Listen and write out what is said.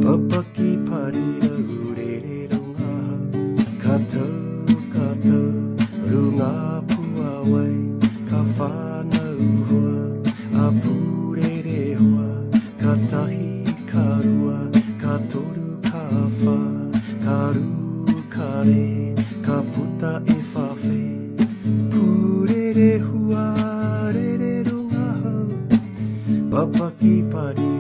Papaki parira urere runga kata kata runga puawai kawhana uhua apurere hua katahi karua katoru kawha karu kare kaputa e whawhe purere hua rere runga Papaki parira